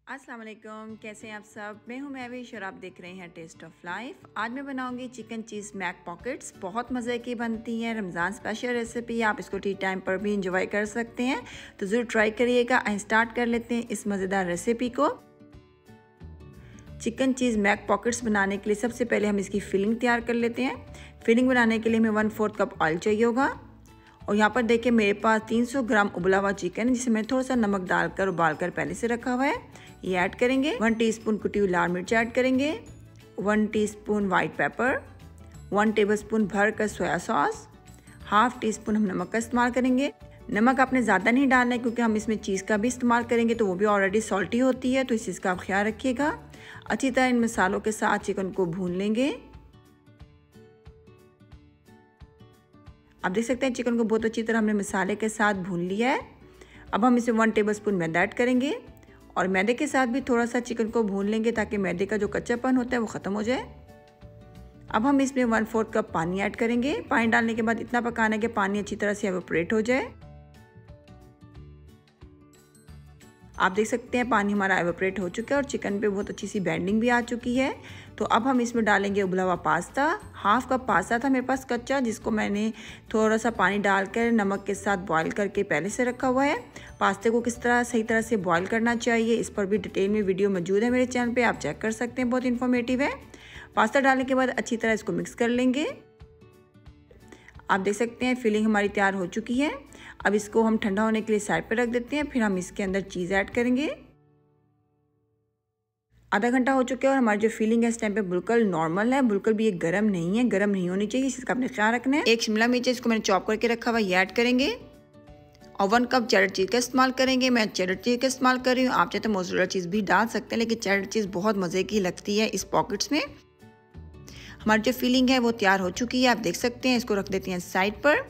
अस्सलाम वालेकुम, कैसे हैं आप सब। मैं हूं महविश और आप देख रहे हैं टेस्ट ऑफ लाइफ। आज मैं बनाऊंगी चिकन चीज़ मैक पॉकेट्स। बहुत मज़े की बनती हैं, रमज़ान स्पेशल रेसिपी। आप इसको टी टाइम पर भी इंजॉय कर सकते हैं, तो ज़रूर ट्राई करिएगा। स्टार्ट कर लेते हैं इस मज़ेदार रेसिपी को। चिकन चीज़ मैक पॉकेट्स बनाने के लिए सबसे पहले हम इसकी फिलिंग तैयार कर लेते हैं। फिलिंग बनाने के लिए हमें 1/4 कप ऑयल चाहिए होगा। और यहाँ पर देखिए मेरे पास 300 ग्राम उबला हुआ चिकन है, जिसे मैंने थोड़ा सा नमक डालकर उबाल कर पहले से रखा हुआ है। ये ऐड करेंगे। 1 टीस्पून कुटी हुई लाल मिर्च ऐड करेंगे, 1 टीस्पून वाइट पेपर, 1 टेबलस्पून भर कर सोया सॉस, 1/2 टीस्पून हम नमक का इस्तेमाल करेंगे। नमक आपने ज़्यादा नहीं डालना है, क्योंकि हम इसमें चीज़ का भी इस्तेमाल करेंगे तो वो भी ऑलरेडी सॉल्टी होती है, तो इस चीज़ का आप ख्याल रखिएगा। अच्छी तरह इन मसालों के साथ चिकन को भून लेंगे। आप देख सकते हैं चिकन को बहुत अच्छी तरह हमने मसाले के साथ भून लिया है। अब हम इसमें 1 टेबलस्पून मैदा ऐड करेंगे और मैदे के साथ भी थोड़ा सा चिकन को भून लेंगे, ताकि मैदे का जो कच्चापन होता है वो ख़त्म हो जाए। अब हम इसमें 1/4 कप पानी ऐड करेंगे। पानी डालने के बाद इतना पकाना है कि पानी अच्छी तरह से एवोपरेट हो जाए। आप देख सकते हैं पानी हमारा एवोपरेट हो चुका है और चिकन पे बहुत अच्छी सी बैंडिंग भी आ चुकी है। तो अब हम इसमें डालेंगे उबला हुआ पास्ता। 1/2 कप पास्ता था मेरे पास कच्चा, जिसको मैंने थोड़ा सा पानी डालकर नमक के साथ बॉईल करके पहले से रखा हुआ है। पास्ते को किस तरह सही तरह से बॉईल करना चाहिए, इस पर भी डिटेल में वीडियो मौजूद है मेरे चैनल पर, आप चेक कर सकते हैं, बहुत इन्फॉर्मेटिव है। पास्ता डालने के बाद अच्छी तरह इसको मिक्स कर लेंगे। आप देख सकते हैं फिलिंग हमारी तैयार हो चुकी है। अब इसको हम ठंडा होने के लिए साइड पर रख देते हैं। फिर हम इसके अंदर चीज़ ऐड करेंगे। आधा घंटा हो चुका है और हमारी जो फिलिंग है इस टाइम पे बिल्कुल नॉर्मल है, बिल्कुल भी ये गर्म नहीं है, गर्म नहीं होनी चाहिए, इसका आपने ख्याल रखना है। 1 शिमला मिर्च इसको मैंने चॉप करके रखा हुआ, ये ऐड करेंगे। और 1 कप चेडर चीज़ का इस्तेमाल करेंगे। मैं चेडर चीज़ का इस्तेमाल कर रही हूँ, आप चाहे तो मोज़रेला चीज़ भी डाल सकते हैं, लेकिन चेडर चीज़ बहुत मज़े की लगती है इस पॉकेट्स में। हमारी जो फिलिंग है वो तैयार हो चुकी है, आप देख सकते हैं। इसको रख देते हैं साइड पर।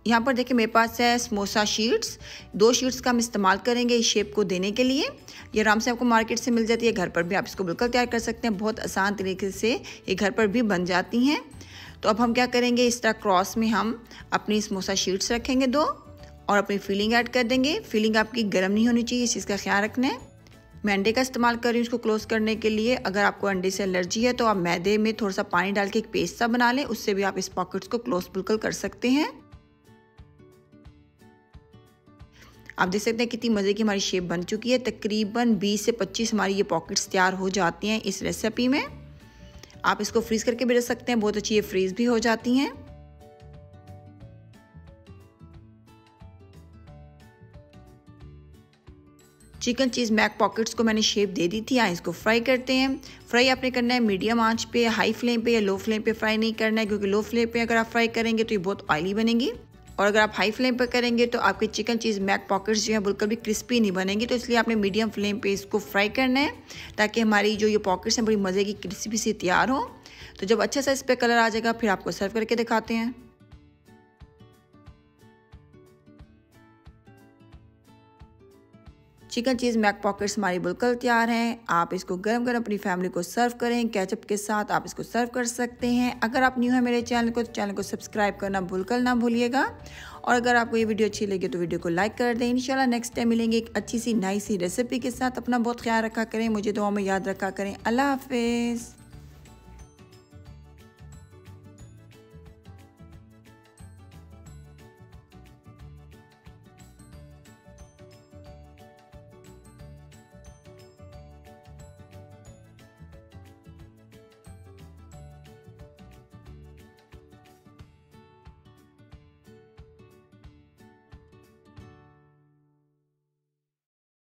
यहाँ पर देखिए मेरे पास है समोसा शीट्स। 2 शीट्स का हम इस्तेमाल करेंगे इस शेप को देने के लिए। ये आराम से आपको मार्केट से मिल जाती है, घर पर भी आप इसको बिल्कुल तैयार कर सकते हैं। बहुत आसान तरीके से ये घर पर भी बन जाती हैं। तो अब हम क्या करेंगे, इस तरह क्रॉस में हम अपनी समोसा शीट्स रखेंगे 2 और अपनी फिलिंग ऐड कर देंगे। फिलिंग आपकी गर्म नहीं होनी चाहिए, इस चीज़ का ख्याल रखना है। मैं अंडे का इस्तेमाल कर रही हूँ इसको क्लोज करने के लिए। अगर आपको अंडे से एलर्जी है तो आप मैदे में थोड़ा सा पानी डाल के एक पेस्ट सा बना लें, उससे भी आप इस पॉकेट्स को क्लोज बिल्कुल कर सकते हैं। आप देख सकते हैं कितनी मज़े की हमारी शेप बन चुकी है। तकरीबन 20 से 25 हमारी ये पॉकेट्स तैयार हो जाती हैं इस रेसिपी में। आप इसको फ्रीज़ करके भी रख सकते हैं, बहुत अच्छी ये फ्रीज़ भी हो जाती हैं। चिकन चीज़ मैक पॉकेट्स को मैंने शेप दे दी थी। यहाँ इसको फ्राई करते हैं। फ्राई आपने करना है मीडियम आंच पे, हाई फ्लेम पे या लो फ्लेम पे फ्राई नहीं करना है, क्योंकि लो फ्लेम पे अगर आप फ्राई करेंगे तो ये बहुत ऑयली बनेगी, और अगर आप हाई फ्लेम पर करेंगे तो आपके चिकन चीज़ मैक पॉकेट्स जो है बिल्कुल भी क्रिस्पी नहीं बनेंगी। तो इसलिए आपने मीडियम फ्लेम पे इसको फ्राई करना है, ताकि हमारी जो ये पॉकेट्स हैं बड़ी मज़े की क्रिस्पी सी तैयार हो। तो जब अच्छा सा इस पर कलर आ जाएगा फिर आपको सर्व करके दिखाते हैं। चिकन चीज़ मैक पॉकेट्स हमारी बिल्कुल तैयार हैं। आप इसको गरम गरम अपनी फैमिली को सर्व करें, केचप के साथ आप इसको सर्व कर सकते हैं। अगर आप न्यू है मेरे चैनल को तो चैनल को सब्सक्राइब करना बिल्कुल ना भूलिएगा। और अगर आपको ये वीडियो अच्छी लगी तो वीडियो को लाइक कर दें। इंशाल्लाह नेक्स्ट टाइम मिलेंगे एक अच्छी सी नई सी रेसिपी के साथ। अपना बहुत ख्याल रखा करें, मुझे दुआ में याद रखा करें। अल्लाह हाफिज़।